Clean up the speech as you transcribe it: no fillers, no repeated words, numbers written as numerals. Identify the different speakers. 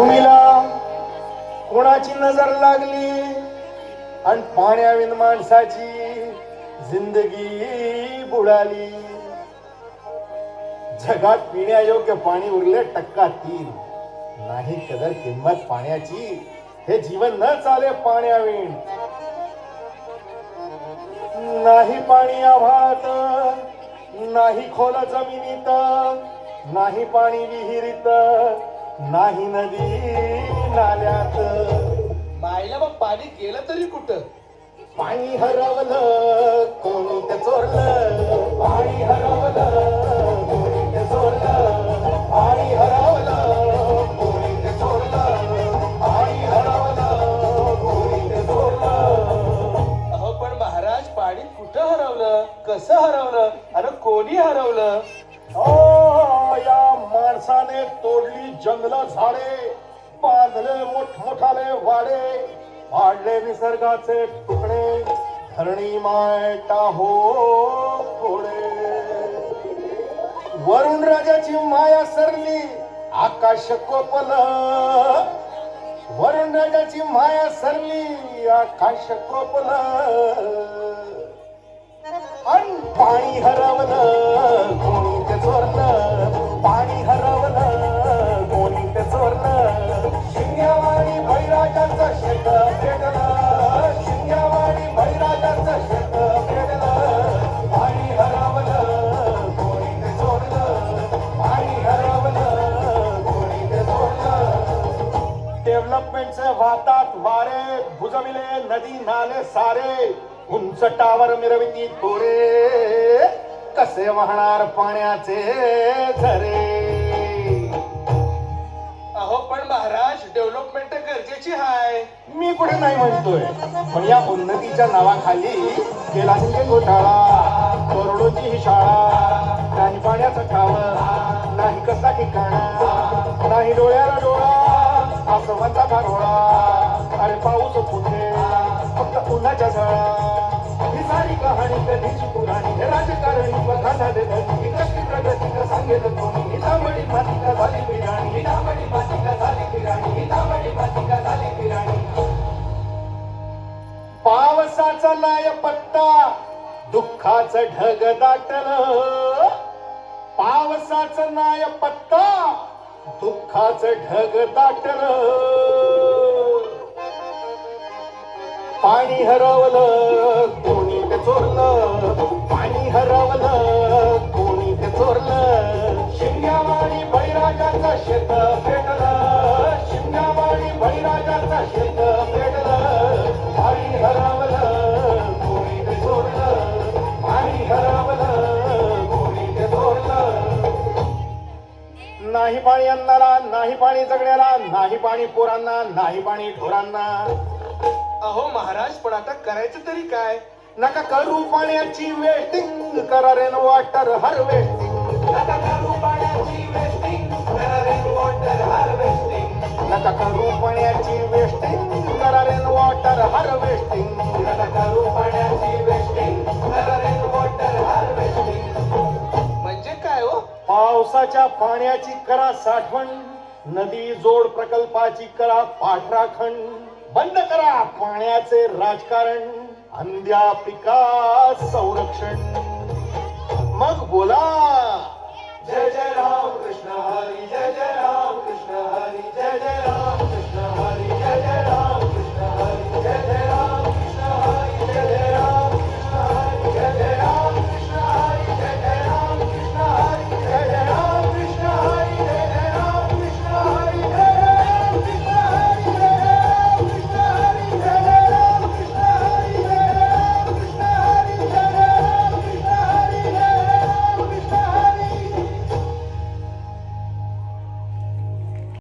Speaker 1: भूमीला कोणाची नजर लागली आणि पाण्याविन माणसाची जिंदगी बुडाली. जगात पिण्यायोग्य पाणी उरले टक्का 3. नाही कदर किंमत पाण्याची, हे जीवन न चाले पाण्याविण. नाही पाणी आभाळात, नाही खोल जमिनीत, नाही पाणी विहिरीत, नाही नदी नाल्यात.
Speaker 2: मायला मग पाणी गेलं तरी कुठं?
Speaker 1: पाणी हरवलं कोणी ते चोरलं, पाणी हरवलं कोणी ते चोरलं, पाणी हरवलं कोणी ते चोरलं, पाणी हरवलं कोणी ते चोरलं.
Speaker 2: अहो पण महाराज, पाणी कुठं हरवलं, कसं हरवलं आणि कोणी हरवलं?
Speaker 1: या माणसाने तोडली जंगल झाडे, बांधले मोठमोठाले वाडे, पाडले निसर्गाचे तुकडे, धरणी माय टाहो घोडे. वरुण राजाची माया सरली, आकाश कोपल. वरुण राजाची माया सरली, आकाश कोपल. आणि पाणी हरवलं कोणी ते चोरलं, पाणी हरवलं कोणी ते चोरलं. शिंग्यावाणी बळीराजाचं शेत पेटलं, शिंग्यावाणी बळीराजाचं शेत पेटलं. पाणी हरवलं कोणी ते चोरलं, पाणी हरवलं कोणी ते चोरलं. डेव्हलपमेंटचे वाहतात वारे, बुजविले नदी नाले सारे, उंच टावर मिरविती तोरे, कसे वाहणार पाण्याचे झरे.
Speaker 2: अहो पण महाराज, डेव्हलपमेंट गरजेची आहे.
Speaker 1: मी कुठे नाही म्हणतोय, पण या उन्नतीच्या नावाखाली केला म्हणजे घोटाळा. करोडोची ही शाळा, नाही पाण्याचं ठाव, नाही कसा ठिकाणा, नाही डोळ्याला डोळा, आसमानचा गारोळा. अरे पाऊस कुठे, फक्त उन्हाच्या झळा. ही सारी कहाणी कधीची पुराणी, राजकारणी स्वतः झाले धनी, कशी प्रगती का सांगेल कोणी. ही तांबडी माती का झाली बिराणी, ही तांबडी माती का झाली बिराणी, ही तांबडी माती का झाली बिराणी. पावसाचा नाय पत्ता, दुःखाचं ढग दाटलं. पावसाचं नाय पत्ता, दुःखाचं ढग दाटलं. पाणी हरवलं कोणी ते चोरलं, पाणी हरवलं कोणी ते चोरलं. शिंग्यावाणी बळीराजाचं शेत पेटलं, शिंग्यावाणी बळीराजाचं शेत पेटलं. पाणी हरवलं कोणी ते चोरलं, पाणी हरवलं कोणी ते चोरलं. नाही पाणी अन्नाला, नाही पाणी जगण्याला, नाही पाणी पोरांना, नाही पाणी ढोरांना.
Speaker 2: अहो महाराज, पण आता करायचं तरी काय?
Speaker 1: नका करू पाण्याची वेस्टिंग, करा रेन वॉटर हार्वेस्टिंग. नका करू पाण्याची वेस्टिंग, करा रेन वॉटर हार्वेस्टिंग. नका करू पाण्याची वेस्टिंग, करा रेन वॉटर हार्वेस्टिंग. नका करू पाण्याची वेस्टिंग, करा रेन वॉटर हार्वेस्टिंग.
Speaker 2: म्हणजे काय हो?
Speaker 1: पावसाच्या पाण्याची करा साठवण, नदी जोड प्रकल्पाची करा पाठराखण. बंद करा पाण्याचे राजकारण, अंध्या पिका संरक्षण. मग बोला जय जय राम कृष्ण हरी, जय जय राम कृष्ण हरी, जय जय